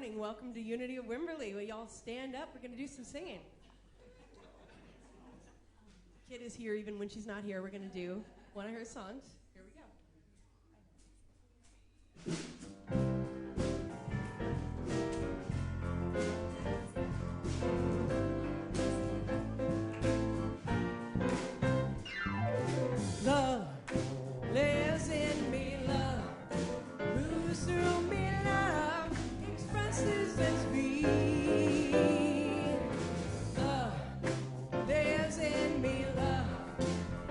morning. Welcome to Unity of Wimberley. Will y'all stand up? We're going to do some singing. Kid is here even when she's not here. We're going to do one of her songs. Here we go. Love lives in me, love moves through me, love expresses its being. Love lives in me, love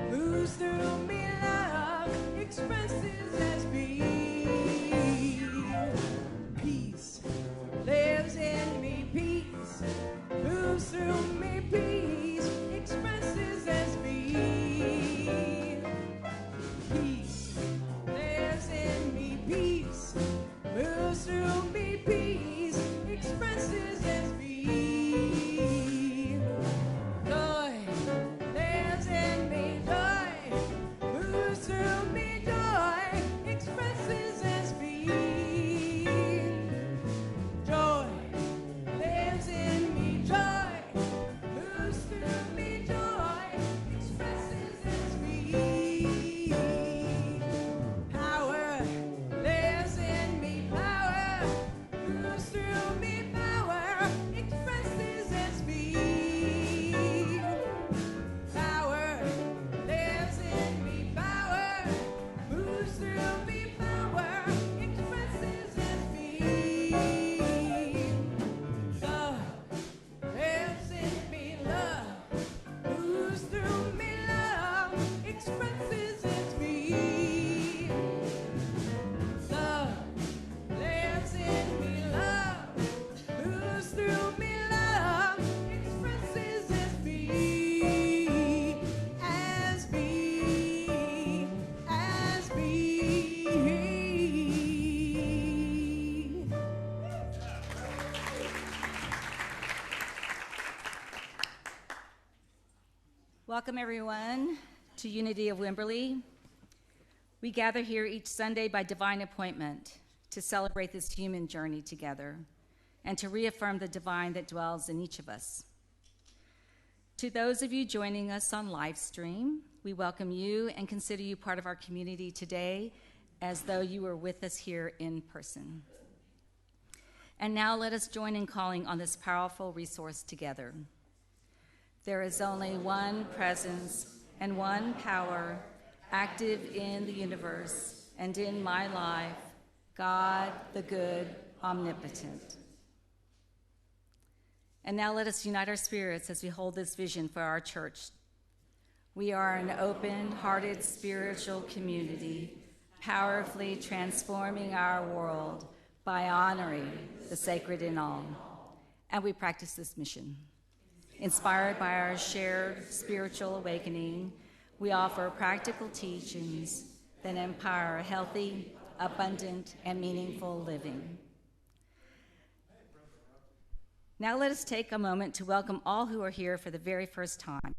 moves through me, love expresses its being. Peace lives in me, peace moves through me, peace expresses its being. Peace lives in me, peace moves through me, peace expresses its being. Joy lives in me, joy moves through me, joy expresses its being. Joy lives in me, joy moves through me, joy expresses its being. Power lives in me, power moves through me, power expresses its being. Power lives in me, power moves through me, power expresses its being. Love lives in me, love moves through me, love expresses its being. Love lives in me, love moves through me, love expresses its being. As being, as being. Welcome, everyone, to Unity of Wimberley. We gather here each Sunday by divine appointment to celebrate this human journey together and to reaffirm the divine that dwells in each of us. To those of you joining us on live stream, we welcome you and consider you part of our community today as though you were with us here in person. And now let us join in calling on this powerful resource together. There is only one presence and one power active in the universe and in my life, God the good, omnipotent. And now let us unite our spirits as we hold this vision for our church. We are an open-hearted spiritual community, powerfully transforming our world by honoring the sacred in all. And we practice this mission. Inspired by our shared spiritual awakening, we offer practical teachings that empower healthy, abundant, and meaningful living. Now let us take a moment to welcome all who are here for the very first time.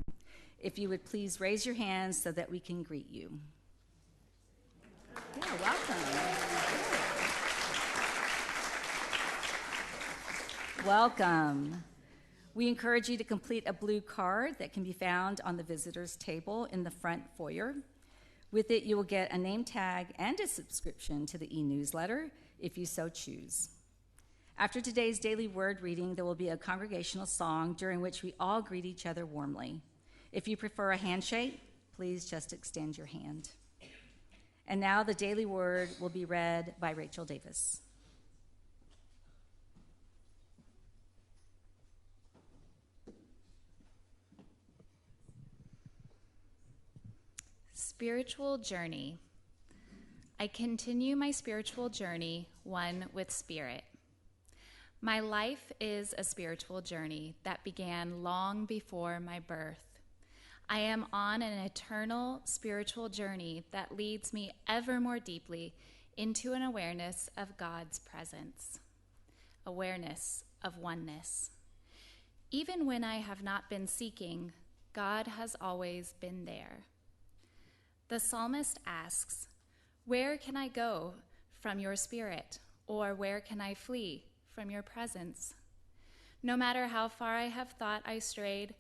If you would please raise your hands so that we can greet you. Yeah, welcome. Welcome. We encourage you to complete a blue card that can be found on the visitors table in the front foyer. With it, you will get a name tag and a subscription to the e-newsletter if you so choose. After today's daily word reading, there will be a congregational song during which we all greet each other warmly. If you prefer a handshake, please just extend your hand. And now the daily word will be read by Rachel Davis. Spiritual journey. I continue my spiritual journey, one with spirit. My life is a spiritual journey that began long before my birth. I am on an eternal spiritual journey that leads me ever more deeply into an awareness of God's presence, awareness of oneness. Even when I have not been seeking, God has always been there. The psalmist asks, "Where can I go from your spirit? Or where can I flee from your presence. No matter how far I have thought I strayed,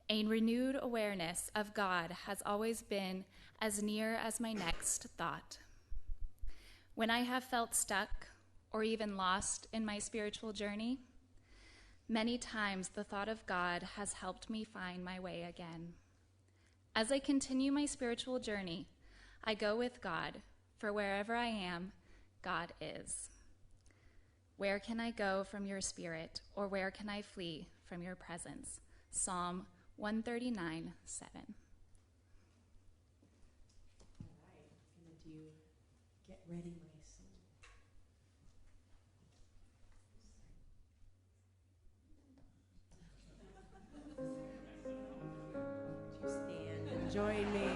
a renewed awareness of God has always been as near as my next thought. When I have felt stuck or even lost in my spiritual journey, many times the thought of God has helped me find my way again. As I continue my spiritual journey, I go with God, for wherever I am, God is. Where can I go from your spirit, or where can I flee from your presence? Psalm 139:7. All right, I'm going to do Get Ready, My Soul. Would you stand and join me?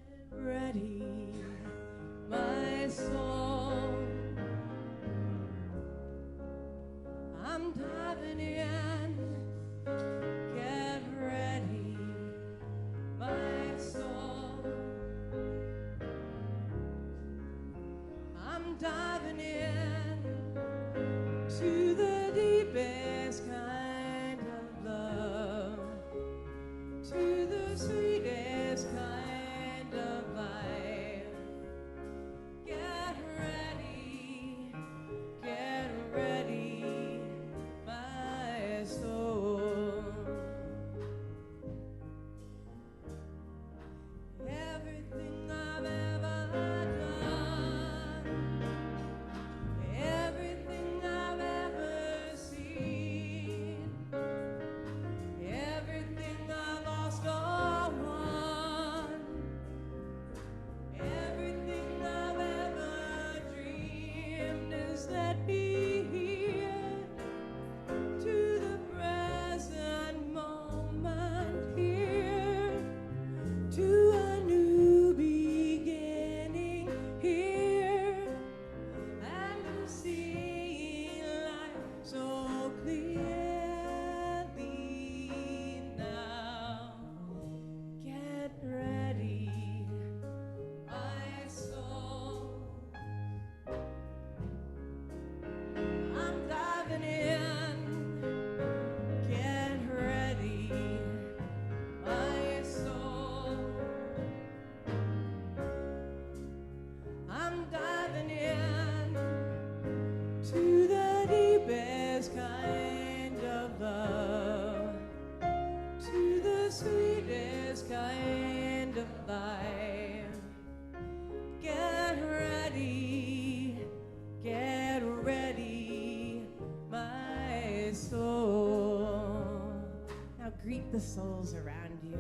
Get ready, my soul. I'm diving in. Get ready, my soul. I'm diving in to the deepest kind of love, to the sweetest kind of life. Get ready, my soul. Everything I've ever done, everything I've ever seen, everything I lost or won, everything I've ever dreamed is let me here to the present moment here, to a new beginning here, and to see life so clearly now. Get ready, my soul. I'm diving in. Get ready, my soul. I'm diving in to the deepest kind of love, to the sweetest kind of life. Get ready, my soul. Now greet the souls around you.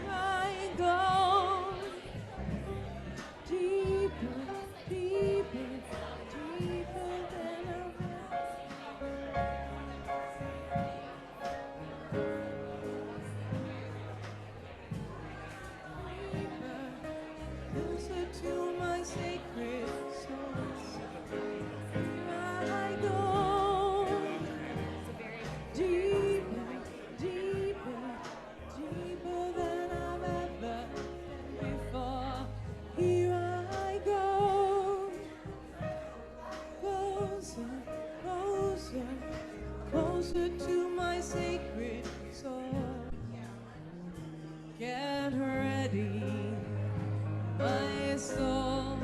I go deeper, deeper, deeper than deeper, closer to my sacred source. I go deeper, deeper, deeper than I've ever been before. Here I go, closer, closer, closer to my sacred soul. Get ready, my soul.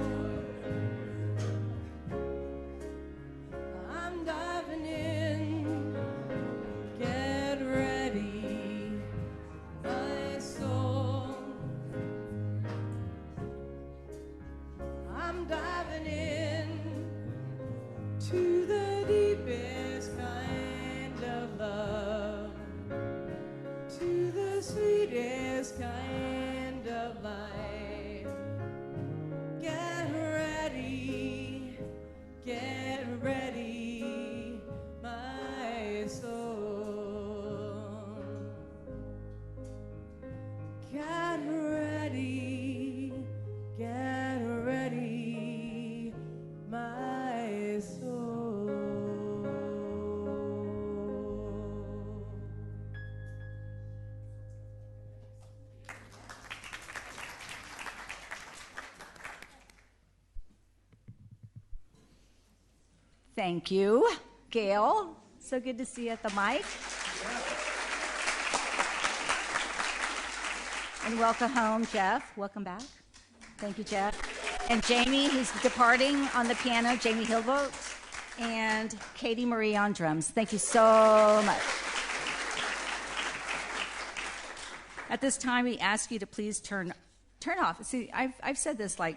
Thank you. Gail, so good to see you at the mic. And welcome home, Jeff. Welcome back. Thank you, Jeff. And Jamie, who's departing on the piano, Jamie Hilvogt, and Katie Marie on drums. Thank you so much. At this time, we ask you to please turn off. See, I've said this like,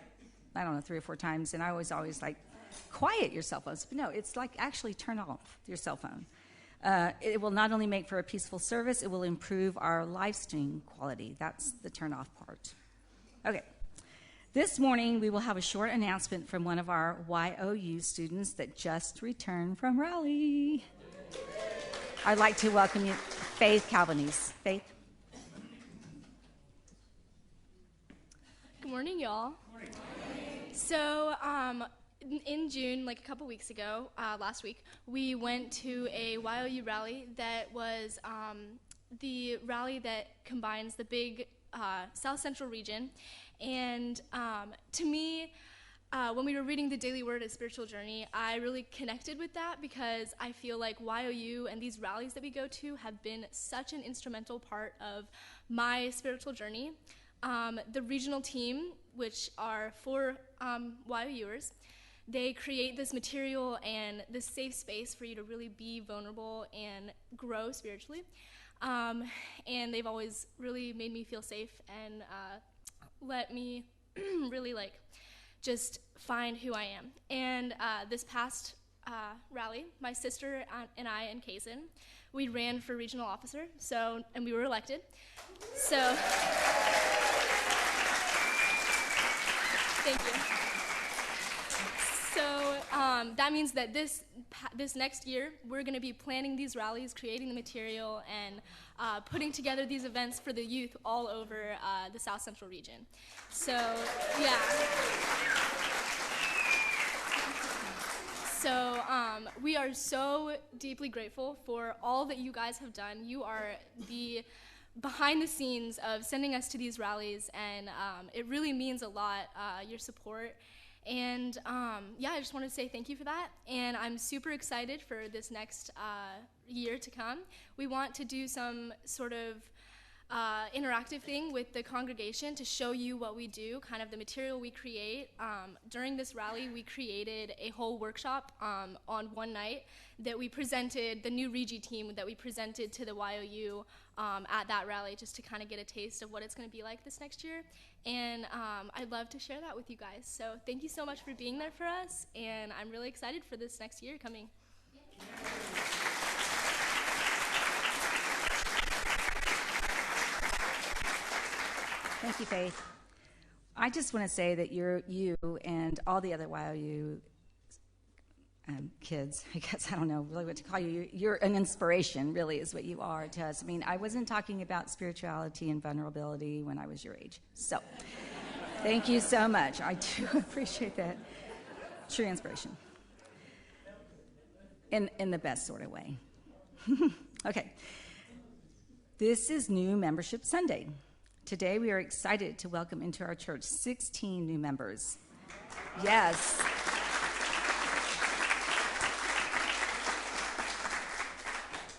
I don't know, 3 or 4 times, and I always like, quiet your cell phones. But no, it's like actually turn off your cell phone. It will not only make for a peaceful service, it will improve our live stream quality. That's the turn off part. Okay. This morning, we will have a short announcement from one of our YOU students that just returned from Raleigh. I'd like to welcome you, Faith Calvanese. Faith? Good morning, y'all. So, in June, like a couple weeks ago, last week, we went to a YOU rally that was the rally that combines the big South Central region. And to me, when we were reading the Daily Word at Spiritual Journey, I really connected with that because I feel like YOU and these rallies that we go to have been such an instrumental part of my spiritual journey. The regional team, which are 4 YOUers, they create this material and this safe space for you to really be vulnerable and grow spiritually. And they've always really made me feel safe and let me really like just find who I am. And this past rally, my sister and I and Kaysen, we ran for regional officer, and we were elected. So thank you. So that means that this next year, we're going to be planning these rallies, creating the material, and putting together these events for the youth all over the South Central region. So, yeah. So we are so deeply grateful for all that you guys have done. You are the behind the scenes of sending us to these rallies, and it really means a lot, your support. And yeah, I just want to say thank you for that. And I'm super excited for this next year to come. We want to do some sort of interactive thing with the congregation to show you what we do, kind of the material we create. During this rally, we created a whole workshop on one night that we presented, the new Regi team that we presented to the YOU at that rally, just to kind of get a taste of what it's going to be like this next year. And I'd love to share that with you guys. So thank you so much for being there for us, and I'm really excited for this next year coming. Thank you, Faith. I just want to say that you and all the other YOU kids, I guess, I don't know really what to call you. You're an inspiration, really, is what you are to us. I mean, I wasn't talking about spirituality and vulnerability when I was your age. So, thank you so much. I do appreciate that. True inspiration. In the best sort of way. Okay. This is New Membership Sunday. Today, we are excited to welcome into our church 16 new members. Yes.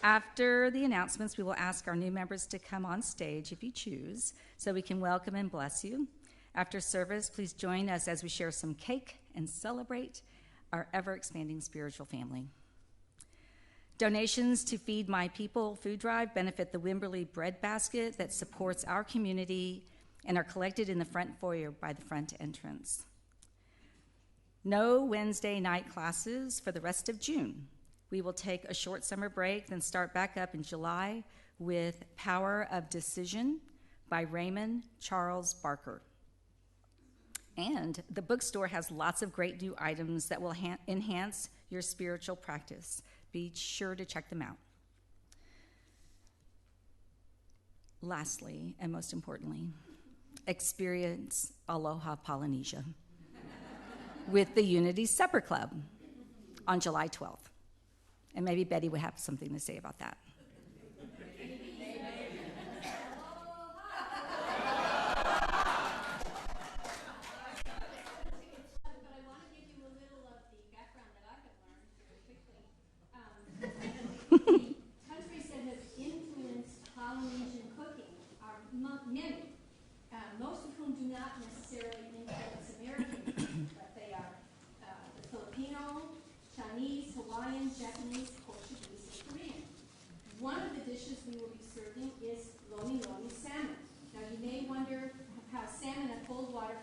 After the announcements, we will ask our new members to come on stage if you choose, so we can welcome and bless you. After service, please join us as we share some cake and celebrate our ever-expanding spiritual family. Donations to Feed My People food drive benefit the Wimberley Bread Basket that supports our community and are collected in the front foyer by the front entrance. No Wednesday night classes for the rest of June. We will take a short summer break, then start back up in July with Power of Decision by Raymond Charles Barker. And the bookstore has lots of great new items that will enhance your spiritual practice. Be sure to check them out. Lastly, and most importantly, experience Aloha Polynesia with the Unity Supper Club on July 12th. And maybe Betty would have something to say about that.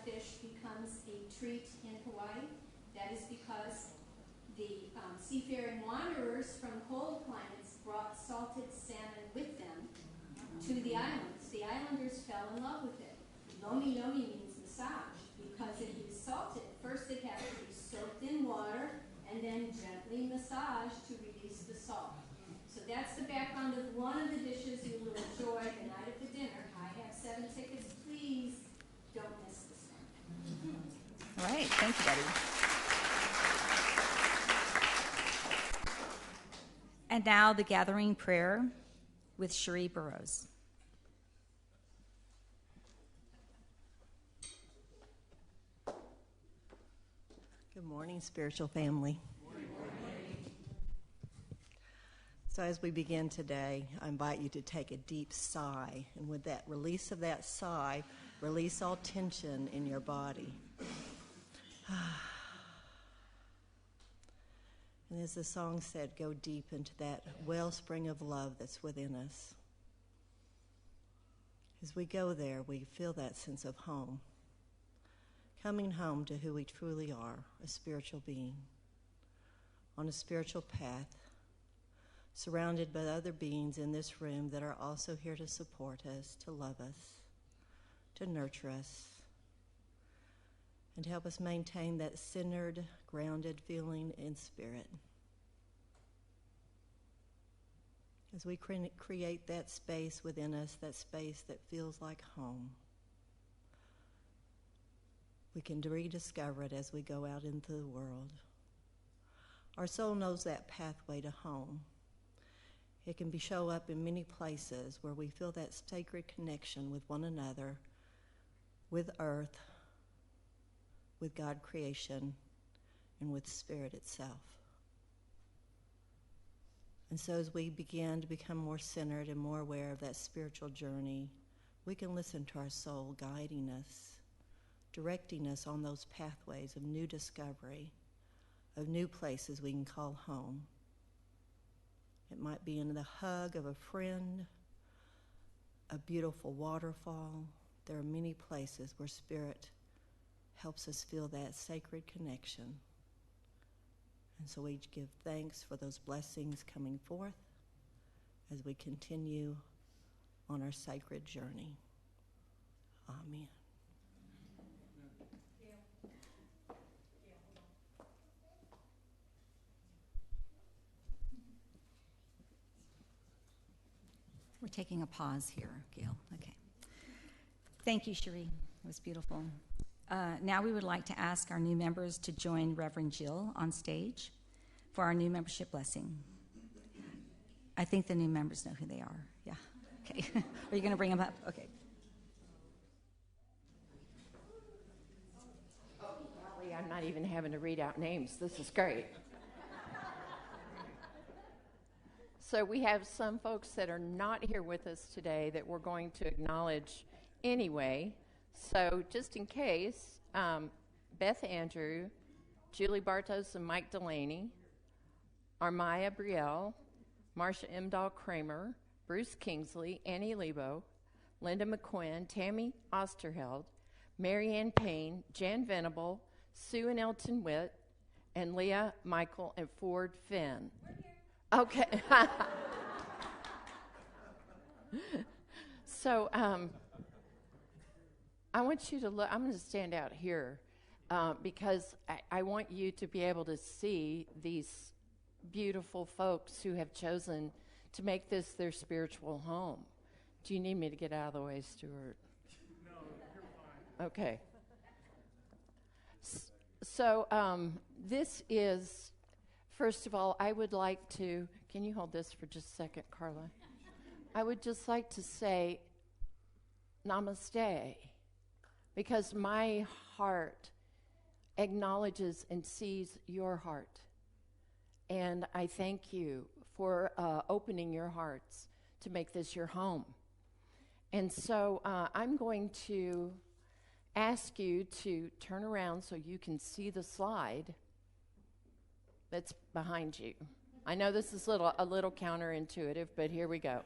catfish becomes a treat in Hawaii. That is because the seafaring wanderers from cold climates brought salted salmon with them to the islands. The islanders fell in love with it. Lomi lomi means massage because it is salted. First it has to be soaked in water and then gently massaged to release the salt. So that's the background of one of the dishes you will enjoy the night of the dinner. I have 7 tickets. Please don't miss this one. All right, thank you, Betty. And now the gathering prayer with Cherie Burrows. Good morning, spiritual family. So as we begin today, I invite you to take a deep sigh, and with that release of that sigh, release all tension in your body. And as the song said, go deep into that wellspring of love that's within us. As we go there, we feel that sense of home. Coming home to who we truly are, a spiritual being, on a spiritual path, surrounded by other beings in this room that are also here to support us, to love us, to nurture us, and to help us maintain that centered, grounded feeling in spirit. As we create that space within us, that space that feels like home, we can rediscover it as we go out into the world. Our soul knows that pathway to home. It can show up in many places where we feel that sacred connection with one another, with earth, with God creation, and with spirit itself. And so as we begin to become more centered and more aware of that spiritual journey, we can listen to our soul guiding us, directing us on those pathways of new discovery, of new places we can call home. It might be in the hug of a friend, a beautiful waterfall. There are many places where spirit helps us feel that sacred connection. And so we give thanks for those blessings coming forth as we continue on our sacred journey. Amen. We're taking a pause here, Gail. Okay. Thank you, Cherie. It was beautiful. Now we would like to ask our new members to join Reverend Jill on stage for our new membership blessing. I think the new members know who they are. Yeah. Okay. Are you going to bring them up? Okay. Oh, golly, I'm not even having to read out names. This is great. So we have some folks that are not here with us today that we're going to acknowledge anyway. So just in case, Beth Andrew, Julie Bartos and Mike Delaney, Armaya Brielle, Marcia Imdahl Kramer, Bruce Kingsley, Annie Lebo, Linda McQuinn, Tammy Osterheld, Marianne Payne, Jan Venable, Sue and Elton Witt, and Leah, Michael, and Ford Finn. Okay. So I want you to look. I'm going to stand out here because I want you to be able to see these beautiful folks who have chosen to make this their spiritual home. Do you need me to get out of the way, Stuart? No, you're fine. Okay. So this is, first of all, I would like to, can you hold this for just a second, Carla? I would just like to say namaste, because my heart acknowledges and sees your heart. And I thank you for opening your hearts to make this your home. And so I'm going to ask you to turn around so you can see the slide that's behind you. I know this is a little counterintuitive, but here we go.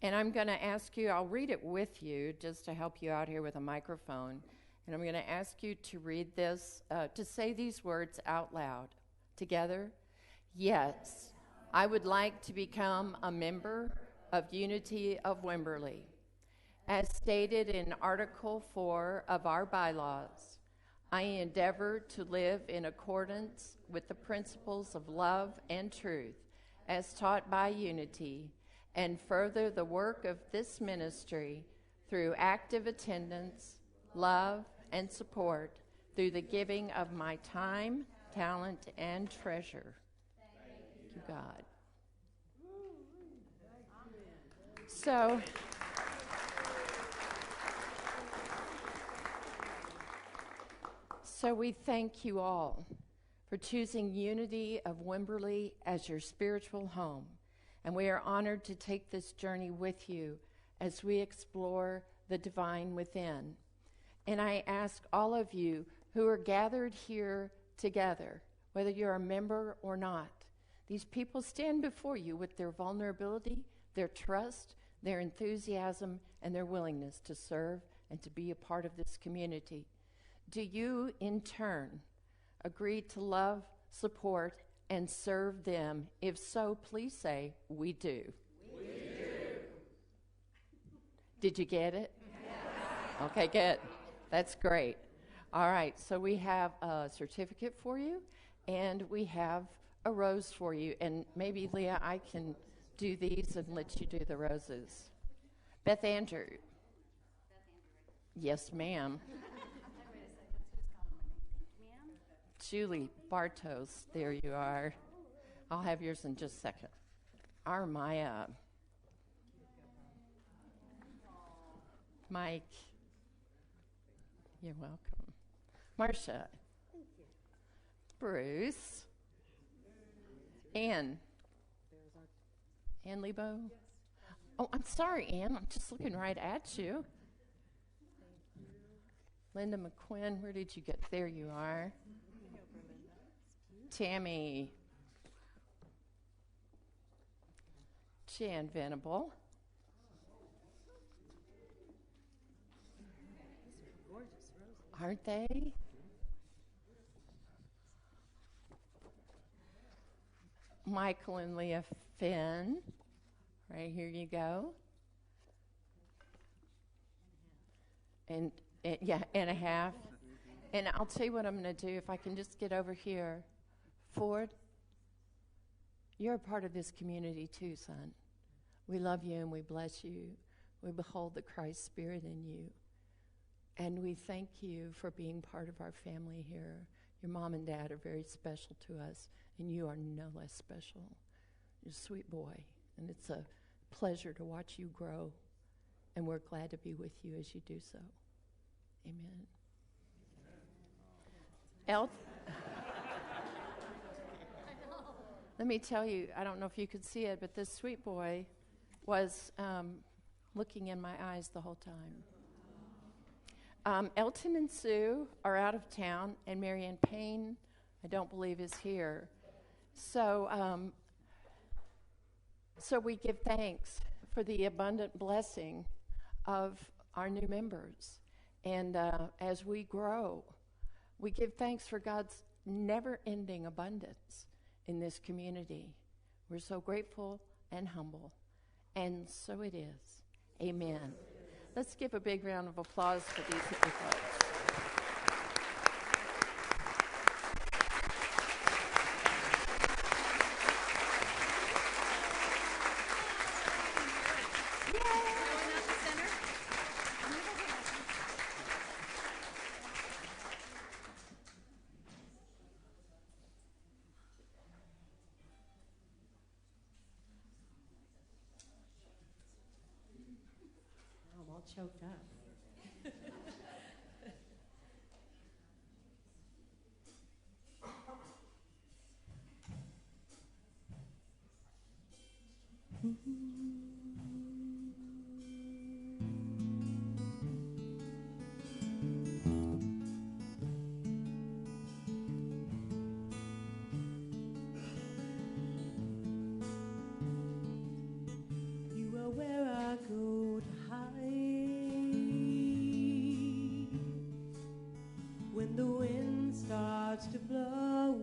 And I'm going to ask you, I'll read it with you just to help you out here with a microphone. And I'm going to ask you to read this, to say these words out loud together. Yes, I would like to become a member of Unity of Wimberley. As stated in Article 4 of our bylaws, I endeavor to live in accordance with the principles of love and truth as taught by Unity, and further the work of this ministry through active attendance, love, and support through the giving of my time, talent, and treasure. Thank you, God. So we thank you all for choosing Unity of Wimberley as your spiritual home. And we are honored to take this journey with you as we explore the divine within. And I ask all of you who are gathered here together, whether you're a member or not, these people stand before you with their vulnerability, their trust, their enthusiasm, and their willingness to serve and to be a part of this community. Do you, in turn, agree to love, support, and serve them? If so, please say, we do. We do. Did you get it? Yes. Okay, good. That's great. All right, so we have a certificate for you, and we have a rose for you. And maybe, Leah, I can do these and let you do the roses. Beth Andrew. Yes, ma'am. Julie Bartos, there you are. I'll have yours in just a second. Armaya. Mike. You're welcome. Marcia. Thank you. Bruce. Ann. Ann Lebo? Yes. Oh, I'm sorry, Ann. I'm just looking right at you. Linda McQuinn, where did you get? There you are. Tammy. Jan Venable. Aren't they? Michael and Leah Finn. Right, here you go. And and a half. And I'll tell you what I'm going to do. If I can just get over here. Ford, you're a part of this community too, son. We love you and we bless you. We behold the Christ Spirit in you. And we thank you for being part of our family here. Your mom and dad are very special to us, and you are no less special. You're a sweet boy, and it's a pleasure to watch you grow, and we're glad to be with you as you do so. Amen. Let me tell you, I don't know if you could see it, but this sweet boy was looking in my eyes the whole time. Elton and Sue are out of town, and Marianne Payne, I don't believe, is here. So we give thanks for the abundant blessing of our new members. And as we grow, we give thanks for God's never-ending abundance in this community. We're so grateful and humble. And so it is. Amen. Let's give a big round of applause for these folks. Choked up. You are where our starts to blow,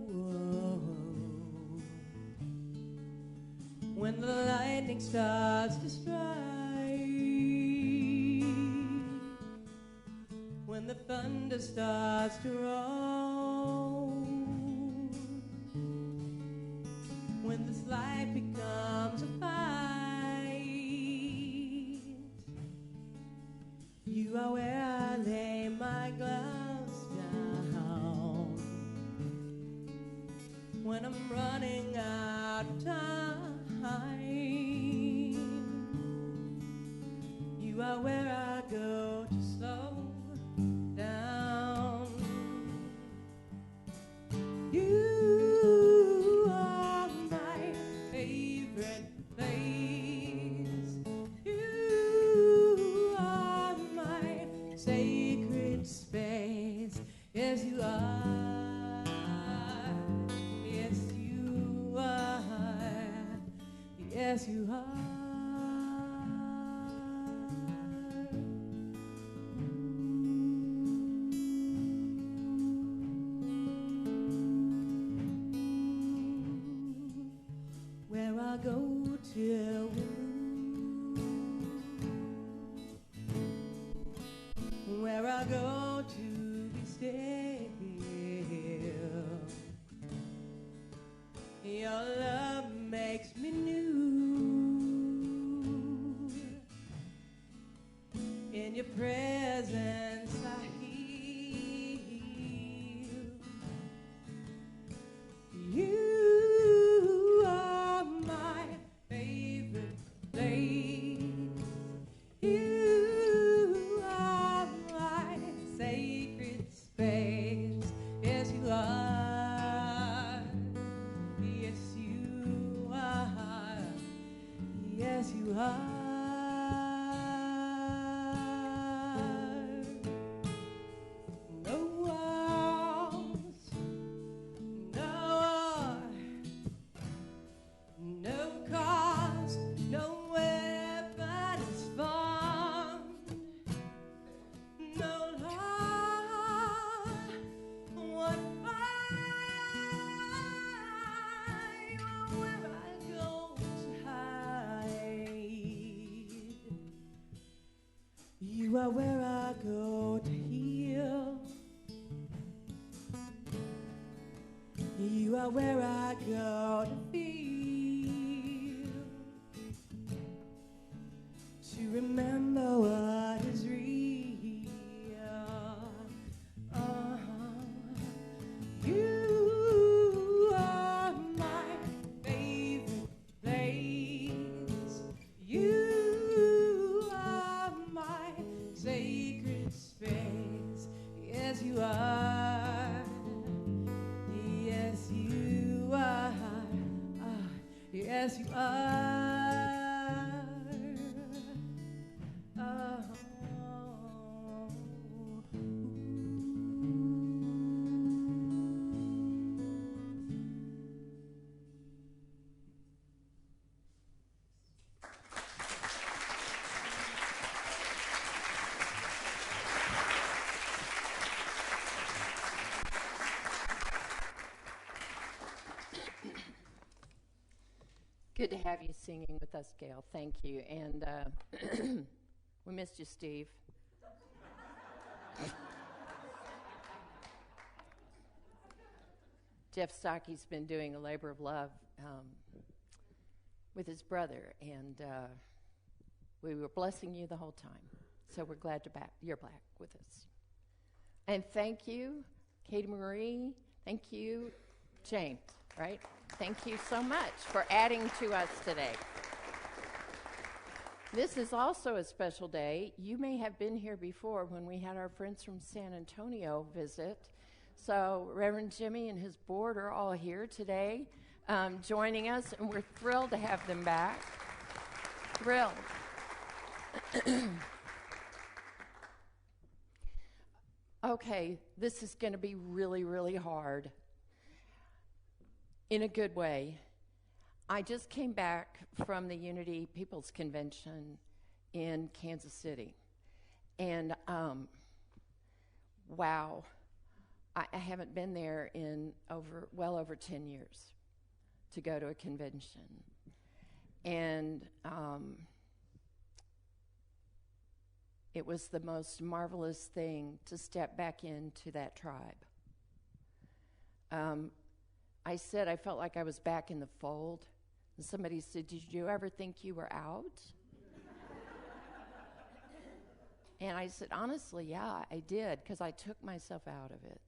when the lightning starts to strike, when the thunder starts to roll, when this life becomes a fight, you are where I lay my gloves down. When I'm running out of time, you are where I go to slow down. You are my favorite place. You are my sacred space. Yes, you are. Yes, you are. Yes, you are. Where I go to, where I go to be still. Your love makes me new. In your presence I heal. You are my favorite place. You are my sacred space. Yes, you are. Yes, you are. Yes, you are. No walls, no, no cause, no weapon is formed, no law, what find where I go to hide. You are where I go to heal. You are where I go to feel, to remember what is real. You are my favorite place. You are my sacred space. Yes, you are. Yes, you are. Yes, you are. Oh. Good to have you singing with us, Gail. Thank you. And we missed you, Steve. Jeff Stocky's been doing a labor of love with his brother, and we were blessing you the whole time. So we're glad you're back with us. And thank you, Katie Marie. Thank you, James, right? Thank you so much for adding to us today. This is also a special day. You may have been here before when we had our friends from San Antonio visit. So Reverend Jimmy and his board are all here today joining us, and we're thrilled to have them back. Thrilled. Okay, this is going to be really, really hard. In a good way. I just came back from the Unity People's Convention in Kansas City. And wow, I haven't been there in well over 10 years to go to a convention. And it was the most marvelous thing to step back into that tribe. I said I felt like I was back in the fold. And somebody said, "Did you ever think you were out?" And I said, honestly, yeah, I did, because I took myself out of it.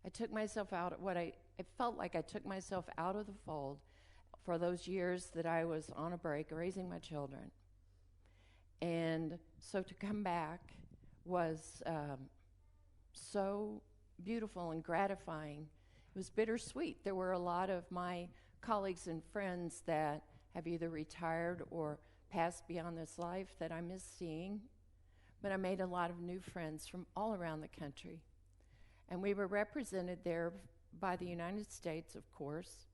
I took myself out of I felt like I took myself out of the fold for those years that I was on a break raising my children. And so to come back was so beautiful and gratifying. It was bittersweet. There were a lot of my colleagues and friends that have either retired or passed beyond this life that I miss seeing. But I made a lot of new friends from all around the country. And we were represented there by the United States, of course.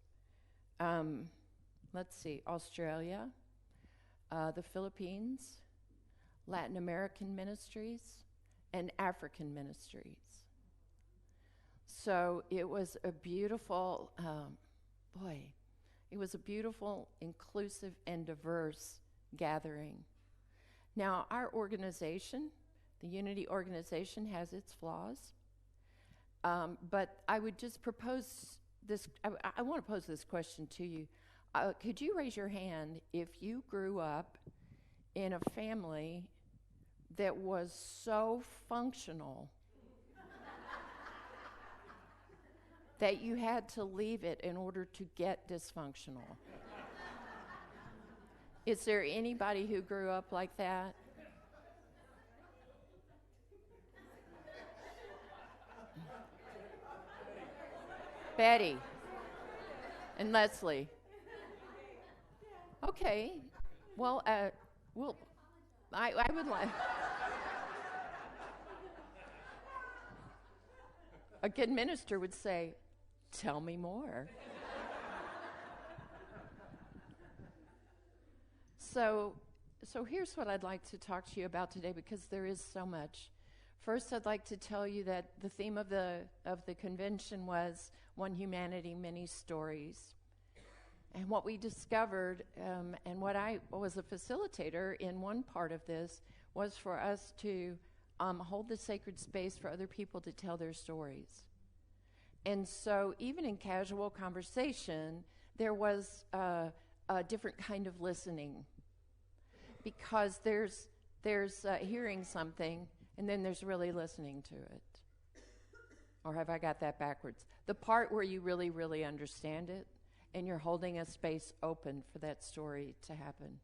Australia, the Philippines, Latin American ministries, and African ministries. So it was a beautiful, it was a beautiful, inclusive, and diverse gathering. Now, our organization, the Unity organization, has its flaws. But I would just propose this. I want to pose this question to you. Could you raise your hand if you grew up in a family that was so functional that you had to leave it in order to get dysfunctional? Is there anybody who grew up like that? Betty and Leslie. Okay. Well, I would like a good minister would say, "Tell me more." So here's what I'd like to talk to you about today, because there is so much. First, I'd like to tell you that the theme of the convention was One Humanity, Many Stories. And what we discovered, and what I was a facilitator in one part of this, was for us to hold the sacred space for other people to tell their stories. And so even in casual conversation, there was a different kind of listening, because there's hearing something, and then there's really listening to it. Or have I got that backwards? The part where you really, really understand it, and you're holding a space open for that story to happen.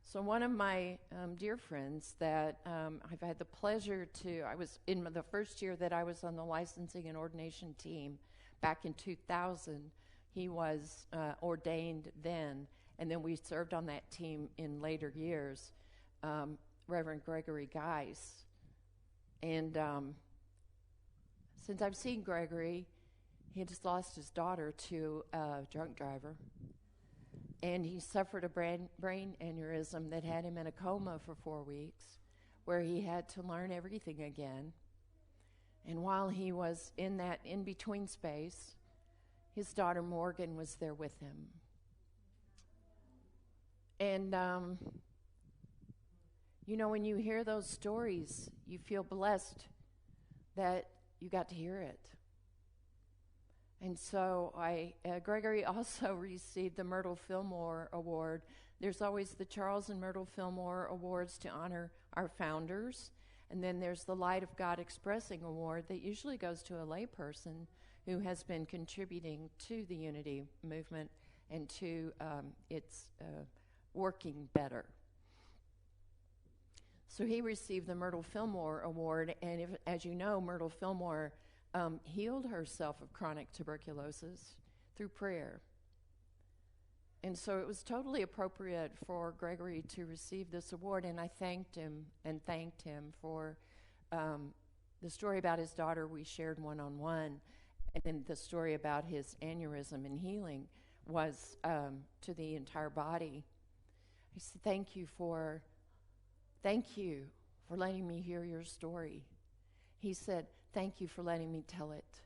So one of my dear friends that I've had the pleasure to, I was in the first year that I was on the licensing and ordination team back in 2000. He was ordained then, and then we served on that team in later years, Reverend Gregory Geis. And since I've seen Gregory, he had just lost his daughter to a drunk driver. And he suffered a brain aneurysm that had him in a coma for 4 weeks, where he had to learn everything again. And while he was in that in-between space, his daughter Morgan was there with him. And, when you hear those stories, you feel blessed that you got to hear it. And so Gregory also received the Myrtle Fillmore Award. There's always the Charles and Myrtle Fillmore Awards to honor our founders. And then there's the Light of God Expressing Award that usually goes to a layperson who has been contributing to the Unity movement and to its working better. So he received the Myrtle Fillmore Award, and as you know, Myrtle Fillmore healed herself of chronic tuberculosis through prayer. And so it was totally appropriate for Gregory to receive this award, and I thanked him for the story about his daughter we shared one-on-one, and then the story about his aneurysm and healing was to the entire body. I said, thank you for letting me hear your story. He said, thank you for letting me tell it.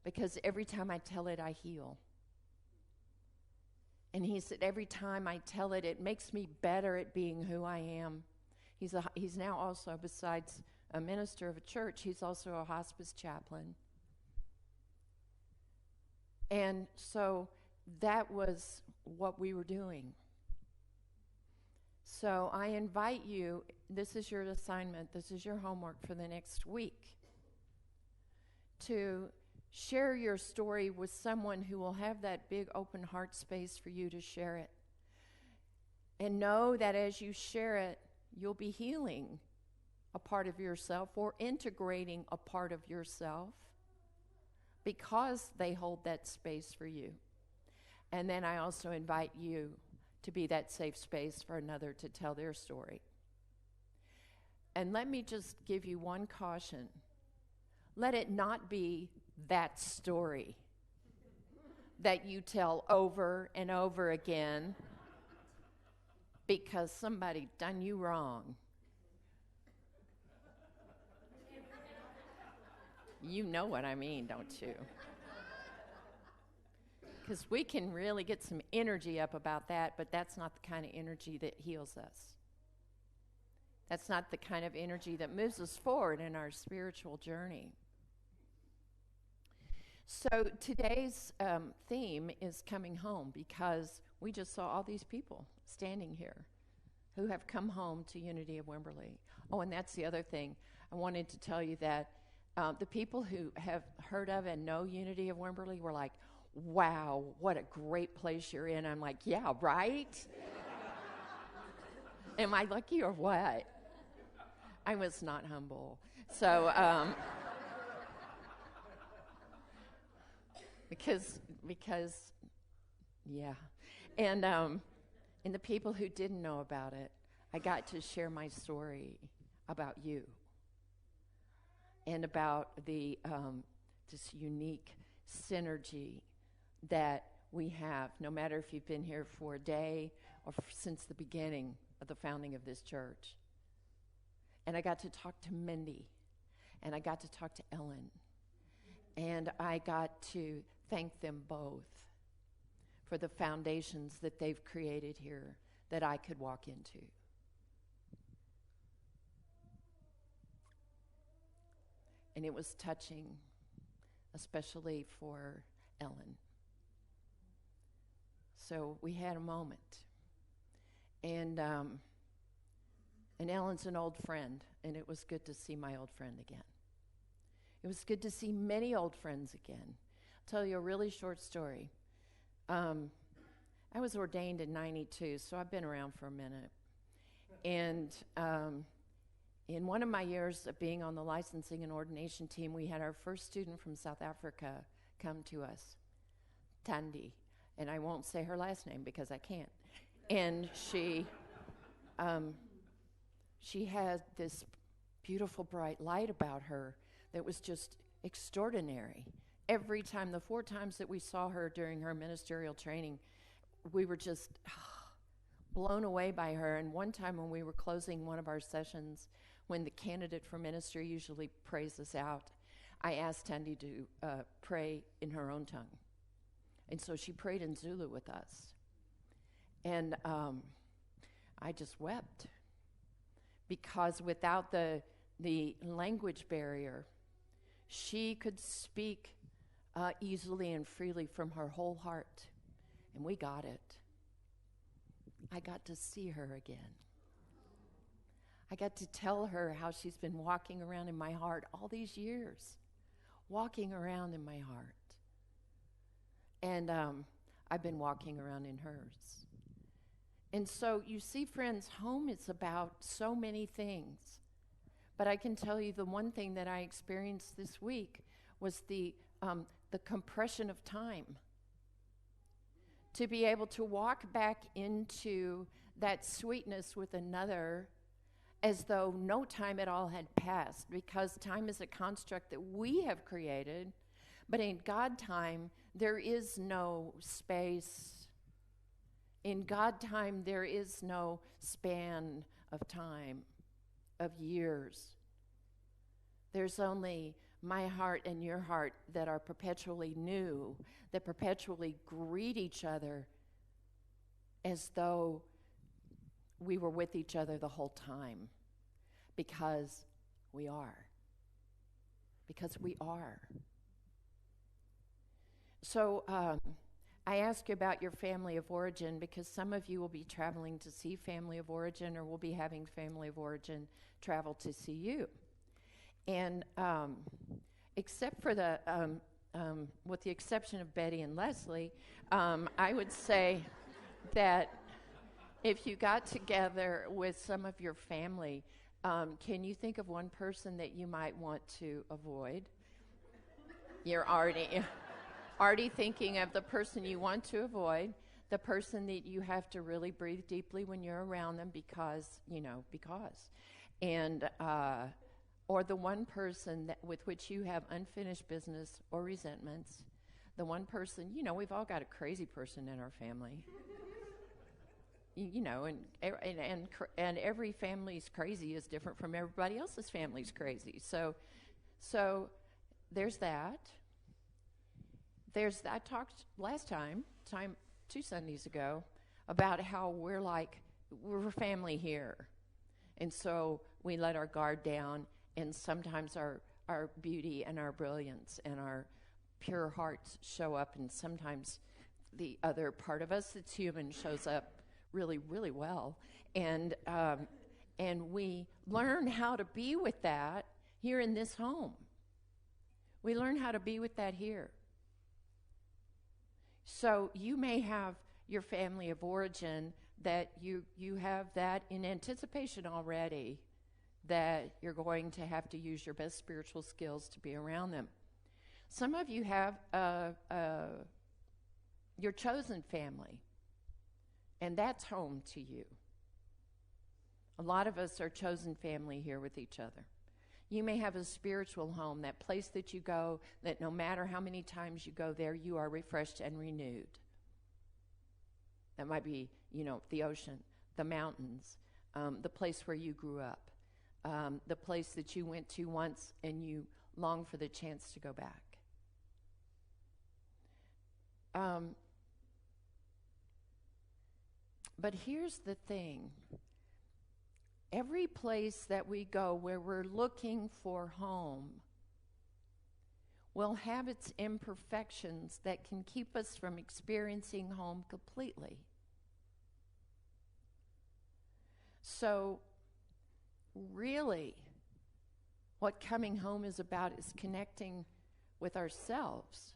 Because every time I tell it, I heal. And he said, every time I tell it, it makes me better at being who I am. He's now also, besides a minister of a church, he's also a hospice chaplain. And so that was what we were doing. So I invite you, this is your assignment, this is your homework for the next week, to share your story with someone who will have that big open heart space for you to share it. And know that as you share it, you'll be healing a part of yourself or integrating a part of yourself because they hold that space for you. And then I also invite you to be that safe space for another to tell their story. And let me just give you one caution. Let it not be that story that you tell over and over again because somebody done you wrong. You know what I mean, don't you? Because we can really get some energy up about that, but that's not the kind of energy that heals us. That's not the kind of energy that moves us forward in our spiritual journey. So today's theme is coming home, because we just saw all these people standing here who have come home to Unity of Wimberley. Oh, and that's the other thing. I wanted to tell you that the people who have heard of and know Unity of Wimberley were like, wow, what a great place you're in. I'm like, yeah, right? Am I lucky or what? I was not humble. So, because, yeah. And the people who didn't know about it, I got to share my story about you and about the this unique synergy that we have, no matter if you've been here for a day or since the beginning of the founding of this church. And I got to talk to Mindy, and I got to talk to Ellen, and I got to thank them both for the foundations that they've created here that I could walk into. And it was touching, especially for Ellen. So we had a moment. And Ellen's an old friend, and it was good to see my old friend again. It was good to see many old friends again. I'll tell you a really short story. I was ordained in 92, so I've been around for a minute. And in one of my years of being on the licensing and ordination team, we had our first student from South Africa come to us, Tandy. And I won't say her last name because I can't. And she had this beautiful bright light about her that was just extraordinary. Every time, the 4 times that we saw her during her ministerial training, we were just blown away by her. And one time when we were closing one of our sessions, when the candidate for ministry usually prays us out, I asked Tandy to pray in her own tongue. And so she prayed in Zulu with us. And I just wept, because without the language barrier, she could speak easily and freely from her whole heart. And we got it. I got to see her again. I got to tell her how she's been walking around in my heart all these years, walking around in my heart. And I've been walking around in hers. And so you see, friends, home is about so many things. But I can tell you the one thing that I experienced this week was the compression of time. To be able to walk back into that sweetness with another as though no time at all had passed, because time is a construct that we have created, but in God time, there is no space. In God time, there is no span of time, of years. There's only my heart and your heart that are perpetually new, that perpetually greet each other as though we were with each other the whole time, because we are. Because we are. So I ask you about your family of origin because some of you will be traveling to see family of origin or will be having family of origin travel to see you. And except for the, with the exception of Betty and Leslie, I would say that if you got together with some of your family, can you think of one person that you might want to avoid? You're already thinking of the person you want to avoid, the person that you have to really breathe deeply when you're around them because. And, or the one person with which you have unfinished business or resentments, the one person, we've all got a crazy person in our family. And every family's crazy is different from everybody else's family's crazy. So there's that. I talked last time 2 Sundays ago, about how we're family here. And so we let our guard down, and sometimes our beauty and our brilliance and our pure hearts show up, and sometimes the other part of us that's human shows up really, really well. And we learn how to be with that here in this home. We learn how to be with that here. So you may have your family of origin that you have that in anticipation already, that you're going to have to use your best spiritual skills to be around them. Some of you have your chosen family, and that's home to you. A lot of us are chosen family here with each other. You may have a spiritual home, that place that you go, that no matter how many times you go there, you are refreshed and renewed. That might be, the ocean, the mountains, the place where you grew up, the place that you went to once and you long for the chance to go back. But here's the thing. Every place that we go where we're looking for home will have its imperfections that can keep us from experiencing home completely. So, really, what coming home is about is connecting with ourselves.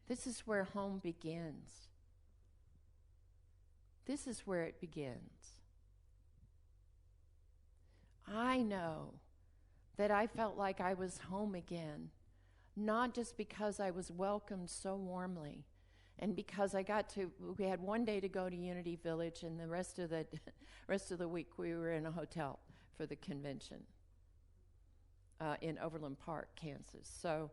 This is where home begins. This is where it begins. I know that I felt like I was home again, not just because I was welcomed so warmly and because we had one day to go to Unity Village, and the rest of the week we were in a hotel for the convention in Overland Park, Kansas. So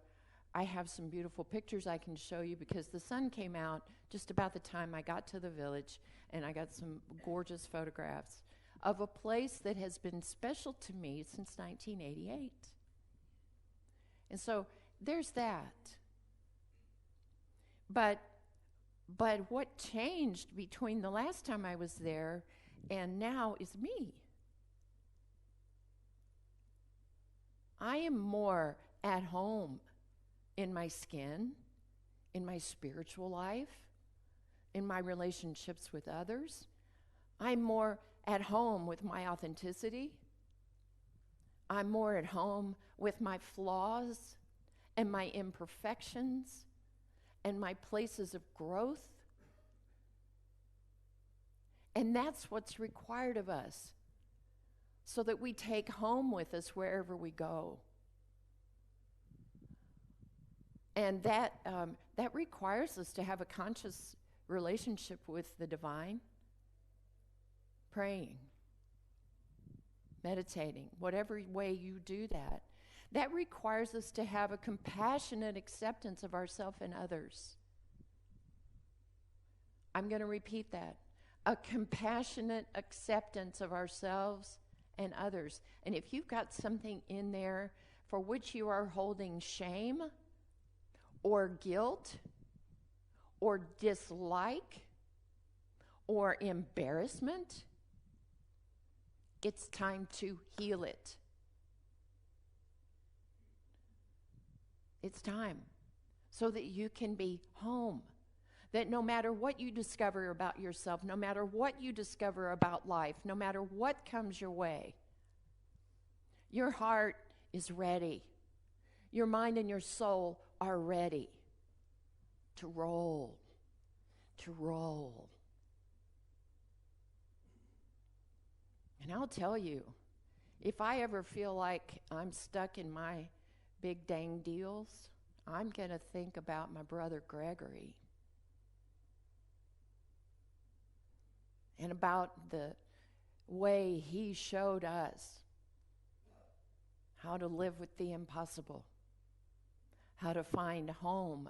I have some beautiful pictures I can show you because the sun came out just about the time I got to the village, and I got some gorgeous photographs of a place that has been special to me since 1988. And so there's that. But what changed between the last time I was there and now is me. I am more at home in my skin, in my spiritual life, in my relationships with others. I'm more at home with my authenticity. I'm more at home with my flaws and my imperfections and my places of growth. And that's what's required of us, so that we take home with us wherever we go. And that requires us to have a conscious relationship with the divine, praying, meditating, whatever way you do that. That requires us to have a compassionate acceptance of ourselves and others. I'm going to repeat that. A compassionate acceptance of ourselves and others. And if you've got something in there for which you are holding shame or guilt or dislike or embarrassment, it's time to heal it. It's time so that you can be home. That no matter what you discover about yourself, no matter what you discover about life, no matter what comes your way, your heart is ready. Your mind and your soul are ready to roll, to roll. And I'll tell you, if I ever feel like I'm stuck in my big dang deals, I'm going to think about my brother Gregory and about the way he showed us how to live with the impossible, how to find home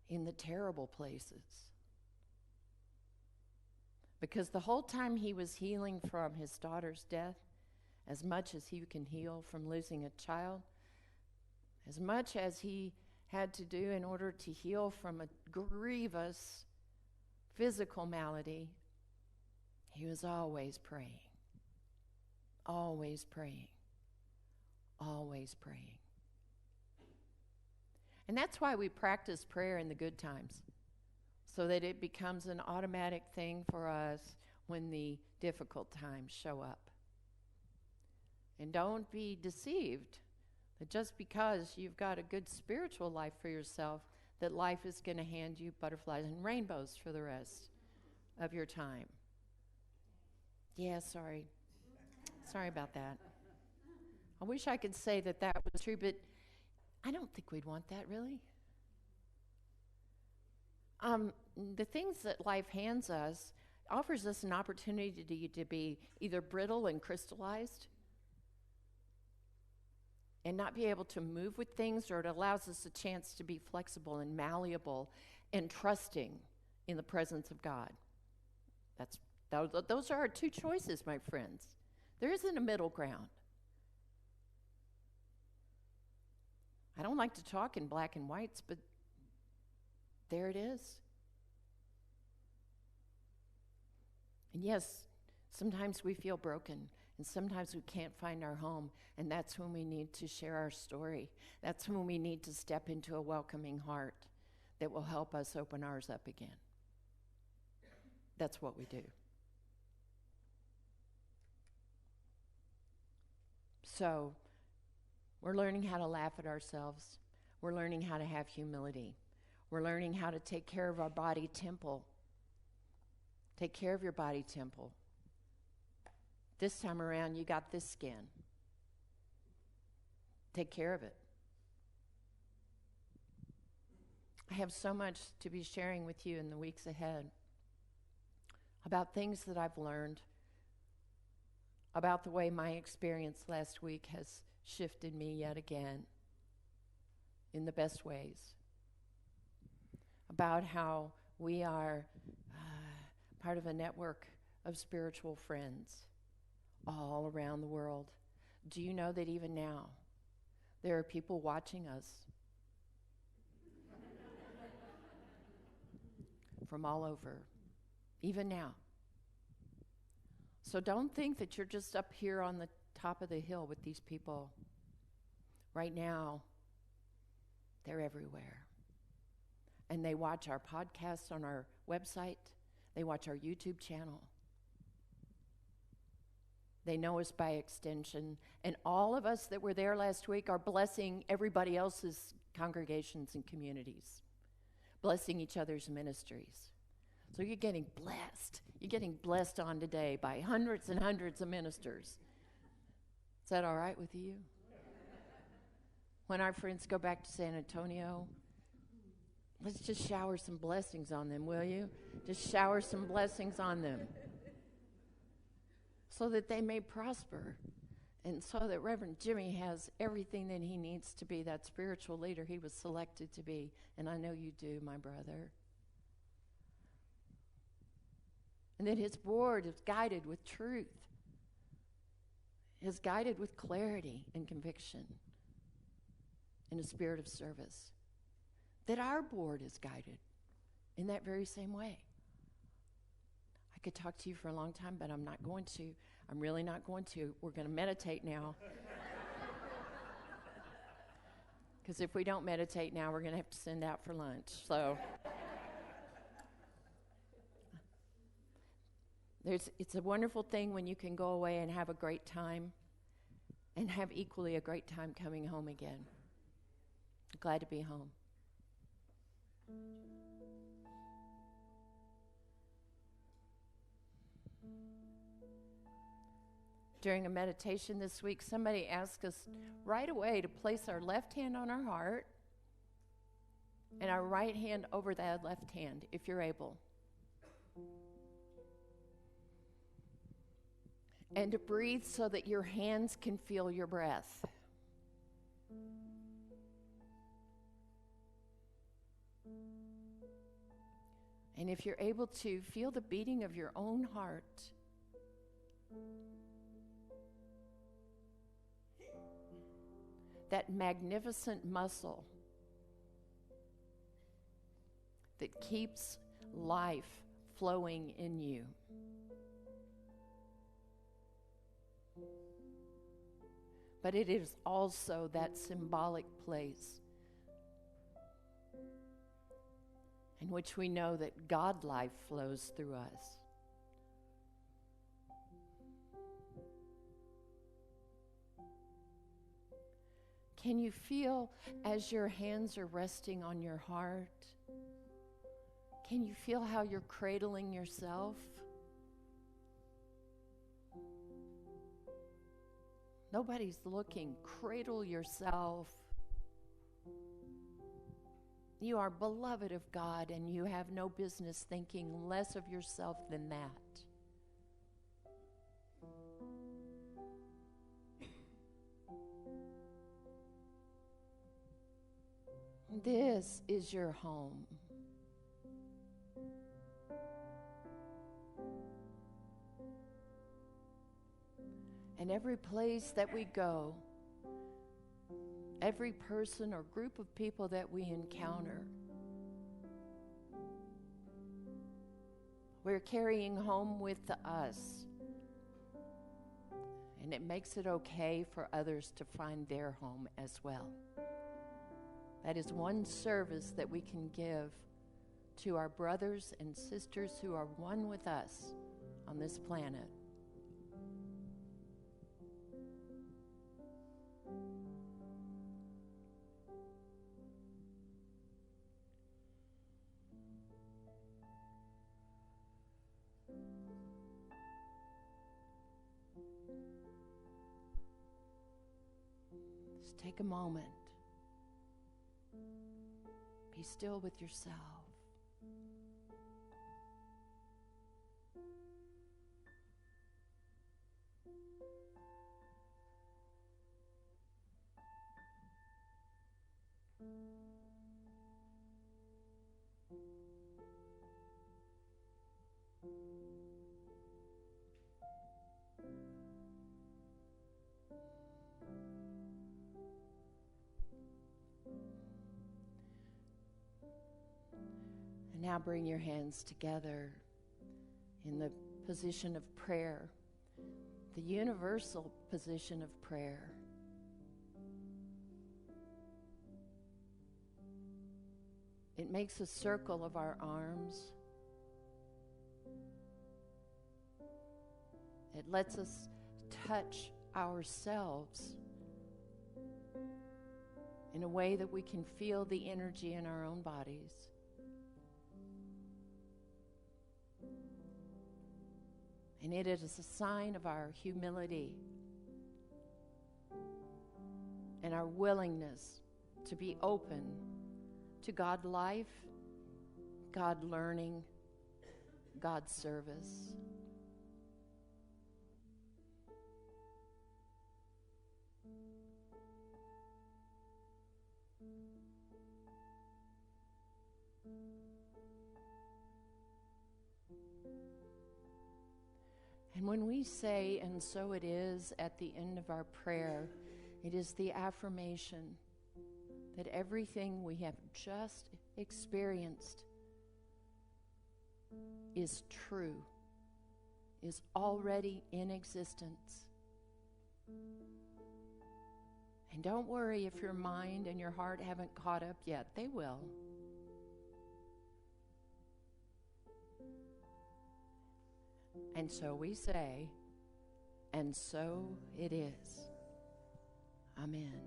in the terrible places. Because the whole time he was healing from his daughter's death, as much as he can heal from losing a child, as much as he had to do in order to heal from a grievous physical malady, he was always praying, always praying, always praying. And that's why we practice prayer in the good times, so that it becomes an automatic thing for us when the difficult times show up. And don't be deceived that just because you've got a good spiritual life for yourself, that life is going to hand you butterflies and rainbows for the rest of your time. Yeah, sorry. Sorry about that. I wish I could say that that was true, but I don't think we'd want that, really. The things that life hands us offers us an opportunity to be either brittle and crystallized and not be able to move with things, or it allows us a chance to be flexible and malleable and trusting in the presence of God. Those are our two choices, my friends. There isn't a middle ground. I don't like to talk in black and whites, but there it is. And yes, sometimes we feel broken, and sometimes we can't find our home, and that's when we need to share our story. That's when we need to step into a welcoming heart that will help us open ours up again. That's what we do. So, we're learning how to laugh at ourselves. We're learning how to have humility. We're learning how to take care of our body temple. Take care of your body temple. This time around, you got this skin. Take care of it. I have so much to be sharing with you in the weeks ahead about things that I've learned, about the way my experience last week has shifted me yet again in the best ways, about how we are part of a network of spiritual friends all around the world. Do you know that even now there are people watching us from all over, even now? So don't think that you're just up here on the top of the hill with these people. Right now, they're everywhere. And they watch our podcast on our website. They watch our YouTube channel. They know us by extension. And all of us that were there last week are blessing everybody else's congregations and communities, blessing each other's ministries. So you're getting blessed. You're getting blessed on today by hundreds and hundreds of ministers. Is that all right with you? When our friends go back to San Antonio, let's just shower some blessings on them, will you? Just shower some blessings on them so that they may prosper, and so that Reverend Jimmy has everything that he needs to be that spiritual leader he was selected to be. And I know you do, my brother. And that his board is guided with truth is guided with clarity and conviction in a spirit of service, that our board is guided in that very same way. I could talk to you for a long time, but I'm not going to. I'm really not going to. We're going to meditate now. Because if we don't meditate now, we're going to have to send out for lunch. So it's a wonderful thing when you can go away and have a great time and have equally a great time coming home again. Glad to be home. During a meditation this week, somebody asked us right away to place our left hand on our heart and our right hand over that left hand, if you're able. And to breathe so that your hands can feel your breath. And if you're able to, feel the beating of your own heart. That magnificent muscle that keeps life flowing in you. But it is also that symbolic place in which we know that God life flows through us. Can you feel as your hands are resting on your heart? Can you feel how you're cradling yourself? Nobody's looking. Cradle yourself. You are beloved of God, and you have no business thinking less of yourself than that. This is your home. And every place that we go, every person or group of people that we encounter, we're carrying home with us. And it makes it okay for others to find their home as well. That is one service that we can give to our brothers and sisters who are one with us on this planet. Just take a moment. Be still with yourself. And now bring your hands together in the position of prayer, the universal position of prayer. It makes a circle of our arms. It lets us touch ourselves in a way that we can feel the energy in our own bodies. And it is a sign of our humility and our willingness to be open to God life, God learning, God service. And when we say, and so it is, at the end of our prayer, it is the affirmation that everything we have just experienced is true, is already in existence. And don't worry if your mind and your heart haven't caught up yet. They will. And so we say, and so it is. Amen.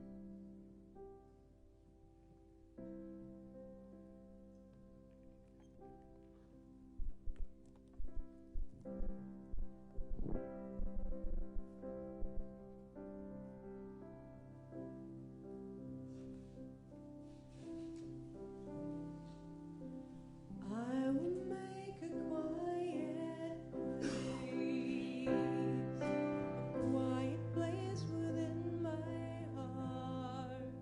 I will make a quiet place within my heart,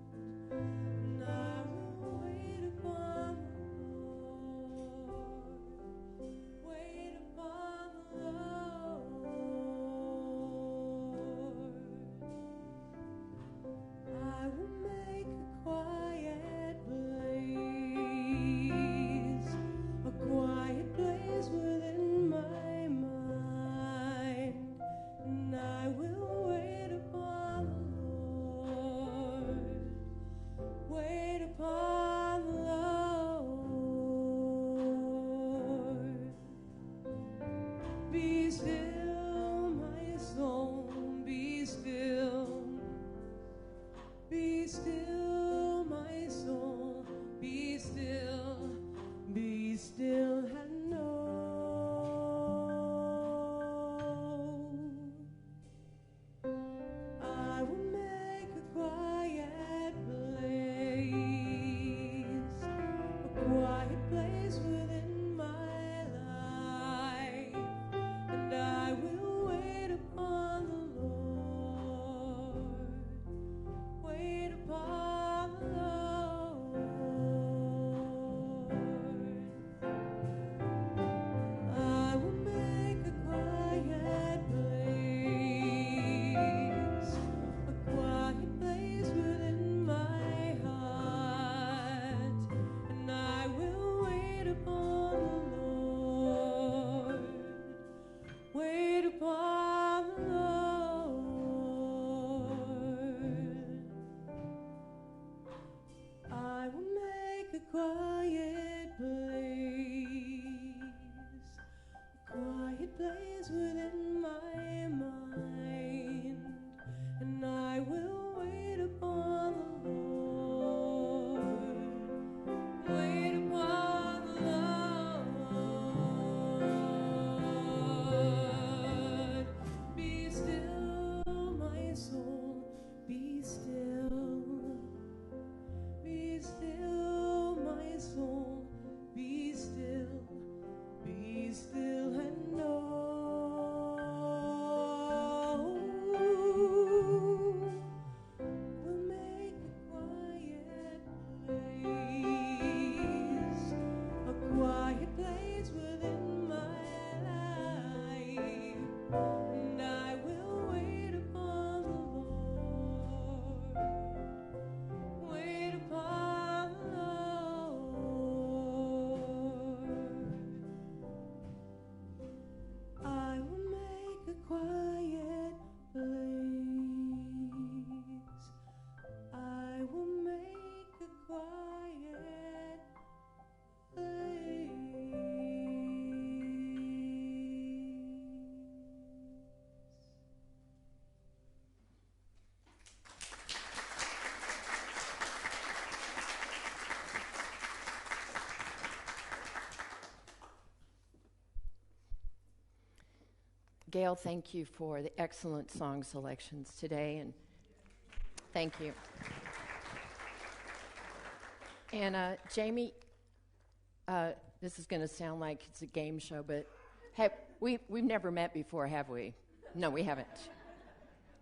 and I will wait upon the Lord, wait upon the Lord. I will make a quiet place within my mind, and I will wait upon the Lord, wait upon the Lord. Be still, my soul, be still. Be still, my soul, be still, and know. I will make a quiet place within my life, and I will wait upon the Lord, wait upon the Lord. I will make a quiet place within my heart, and I will wait upon the Lord, wait upon the Lord. I will make a quiet place within my mind, and I will wait upon the Lord, wait upon the Lord. Be still, my soul, be still. Be still, my soul, be still, and know. We'll make a quiet place within my life, and I will wait upon the Lord, wait upon the Lord. I will make a quiet place. I will make a quiet place. Gail, thank you for the excellent song selections today, and thank you. And Jamie, this is going to sound like it's a game show, but we've never met before, have we? No, we haven't.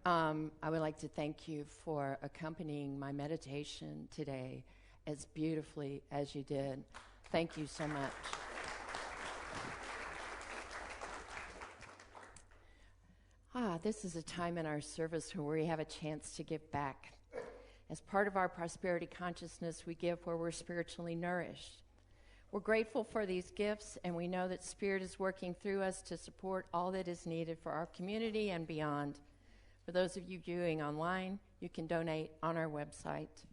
I would like to thank you for accompanying my meditation today as beautifully as you did. Thank you so much. This is a time in our service where we have a chance to give back. As part of our prosperity consciousness, we give where we're spiritually nourished. We're grateful for these gifts, and we know that Spirit is working through us to support all that is needed for our community and beyond. For those of you viewing online, you can donate on our website.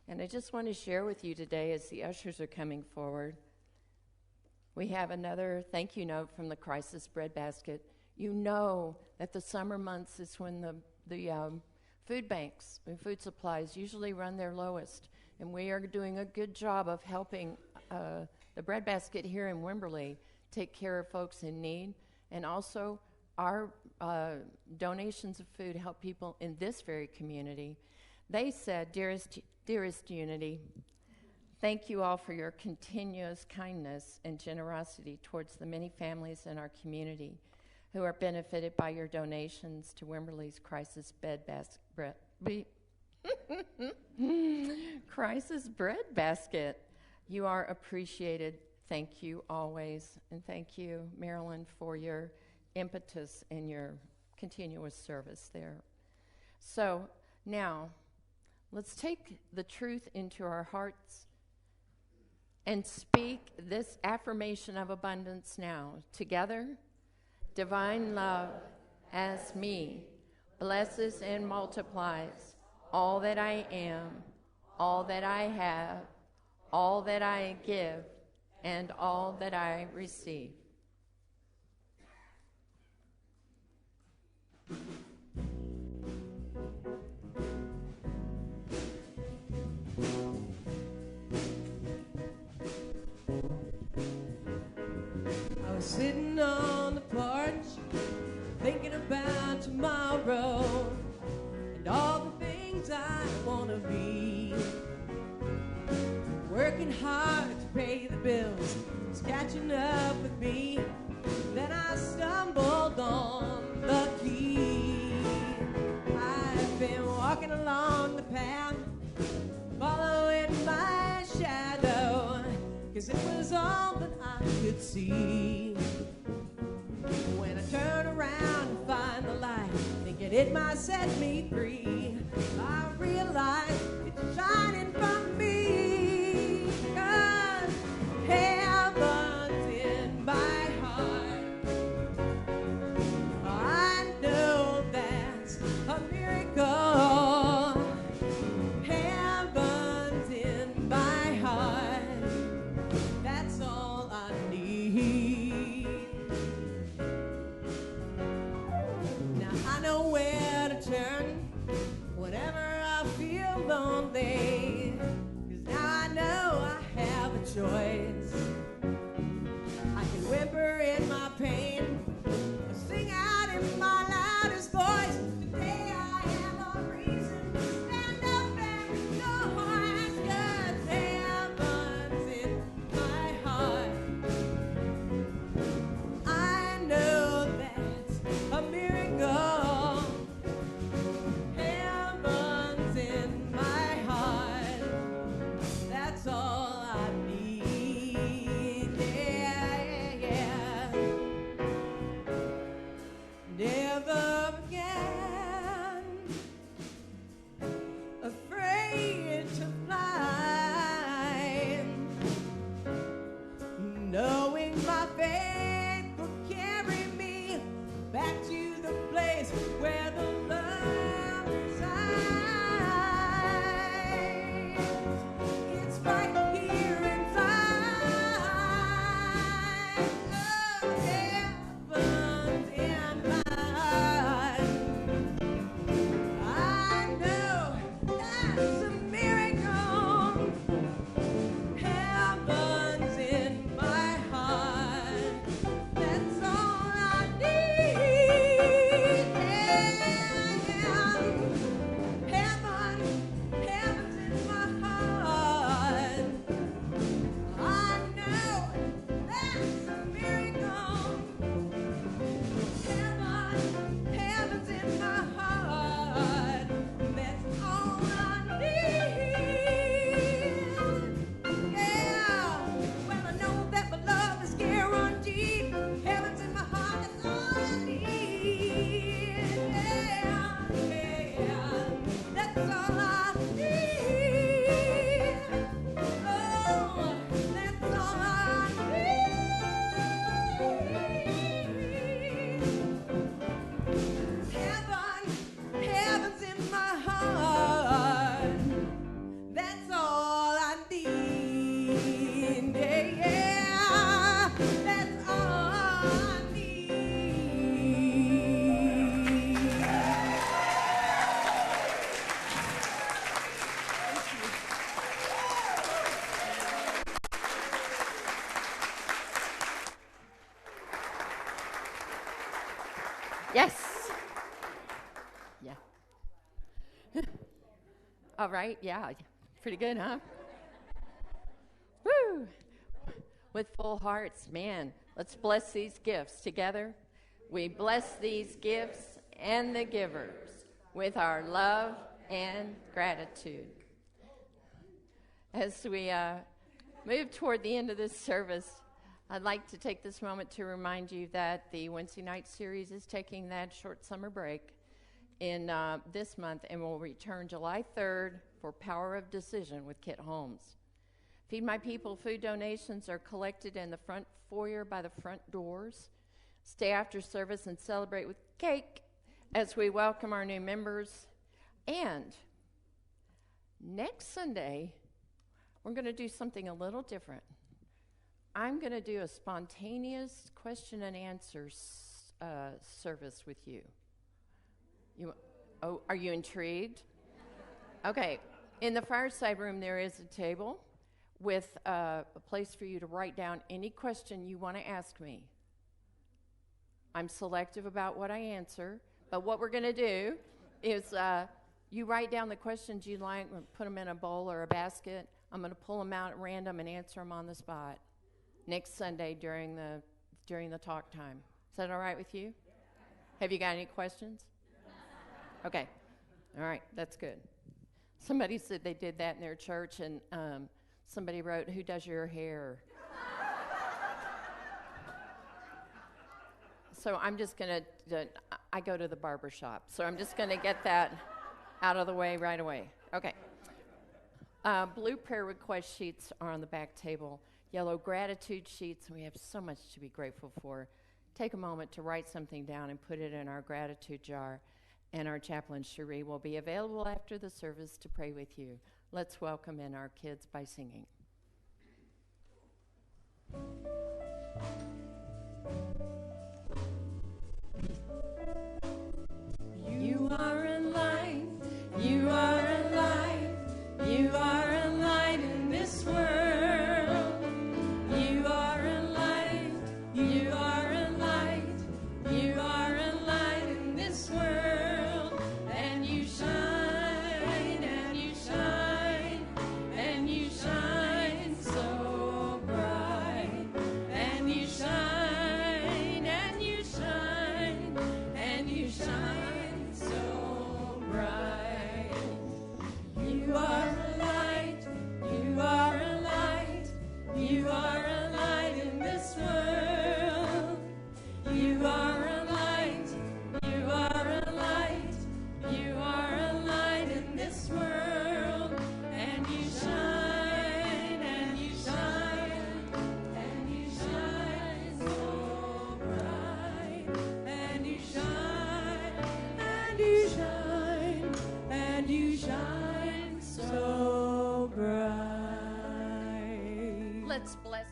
And I just want to share with you today, as the ushers are coming forward, we have another thank you note from the Crisis Bread Basket. You know that the summer months is when the food banks and food supplies usually run their lowest, and we are doing a good job of helping the Bread Basket here in Wimberley take care of folks in need, and also our donations of food help people in this very community. They said, dearest Unity, thank you all for your continuous kindness and generosity towards the many families in our community who are benefited by your donations to Wimberley's Crisis Crisis Bread Basket. You are appreciated. Thank you always. And thank you, Marilyn, for your impetus and your continuous service there. So now, let's take the truth into our hearts and speak this affirmation of abundance now. Together, divine love as me blesses and multiplies all that I am, all that I have, all that I give, and all that I receive. I was sitting on the porch, thinking about tomorrow and all the things I want to be. Working hard to pay the bills, it's catching up with me. Then I stumbled on the key. I've been walking along the path, following my shadow, 'cause it was all that I could see. When I turn around and find the light, thinking it might set me free, I realize it's shining from me. 'Cause heaven's in my heart. I know that's a miracle. Heaven's in my heart. That's all I need. Now I know where to turn whenever I feel lonely, 'cause now I know I have a choice. I can whimper in my pain or sing out in my loudest voice. Today I have a reason to stand up and rejoice, 'cause heaven's in my heart. I know that's a miracle. Heaven's in my heart. That's all I need. Yeah, yeah, yeah. Never again afraid to fly, knowing my faith will carry me back to the place where the love resides. It's right here. Yes. Yeah. All right, yeah. Pretty good, huh? Woo! With full hearts, man, let's bless these gifts together. We bless these gifts and the givers with our love and gratitude. As we move toward the end of this service, I'd like to take this moment to remind you that the Wednesday night series is taking that short summer break in this month and will return July 3rd for Power of Decision with Kit Holmes. Feed My People food donations are collected in the front foyer by the front doors. Stay after service and celebrate with cake as we welcome our new members. And next Sunday, we're going to do something a little different. I'm going to do a spontaneous question and answer service with you. Are you intrigued? Okay. In the fireside room, there is a table with a place for you to write down any question you want to ask me. I'm selective about what I answer, but what we're going to do is you write down the questions you like, put them in a bowl or a basket. I'm going to pull them out at random and answer them on the spot next Sunday during the talk time. Is that all right with you? Have you got any questions? Okay. All right. That's good. Somebody said they did that in their church, and somebody wrote, "Who does your hair?" So I'm just going to, I go to the barber shop, so I'm just going to get that out of the way right away. Okay. Blue prayer request sheets are on the back table. Yellow gratitude sheets. We have so much to be grateful for. Take a moment to write something down and put it in our gratitude jar. And our chaplain, Cherie, will be available after the service to pray with you. Let's welcome in our kids by singing. You are a light, you are a light, you are a light in this world. You are a light, you are a light, you are a light in this world. And you shine, and you shine, and you shine so bright. And you shine, and you shine, and you shine so bright. You are a light, you are a light, you are a light in this world. You are a light, you are a light, you are a light in this world. And you shine, and you shine, and you shine so bright. And you shine, and you shine, and you shine so bright. Let's bless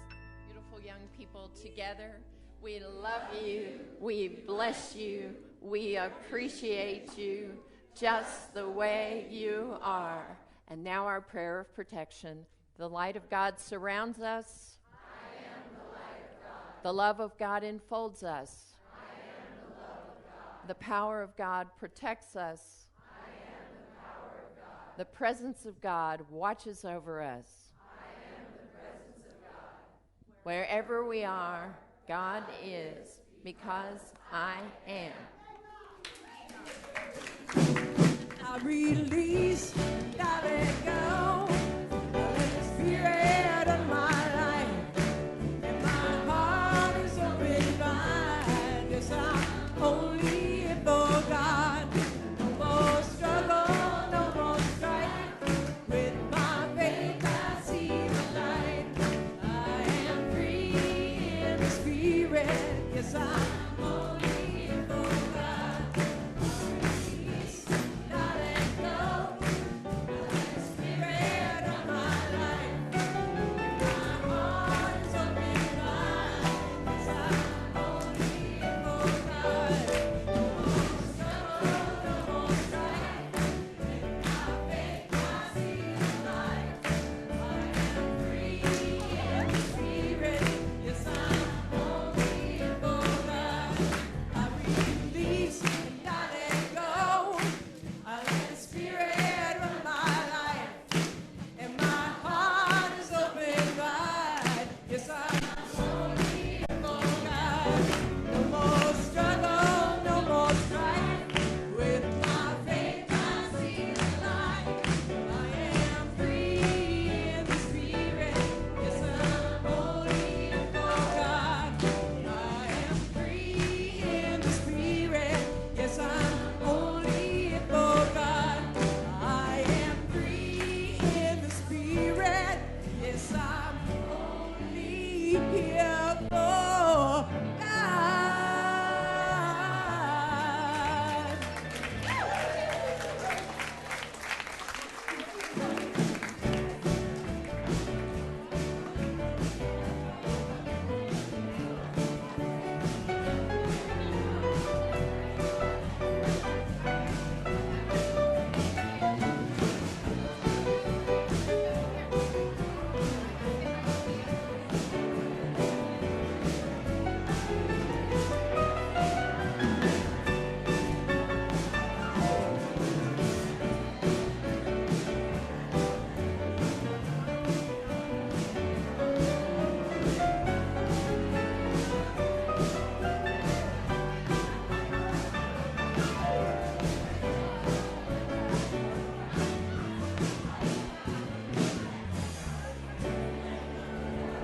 beautiful young people together. We love you. We bless you. We appreciate you just the way you are. And now our prayer of protection. The light of God surrounds us. I am the light of God. The love of God enfolds us. I am the love of God. The power of God protects us. I am the power of God. The presence of God watches over us. I am the presence of God. Wherever we are, God is, because I am. I release, I let go, I let the spirit of my life, and my heart is open wide. Yes, I'm holy for God. No more struggle, no more strife. With my faith, I see the light. I am free in the spirit. Yes, I'm holy for God. I let go. here for God.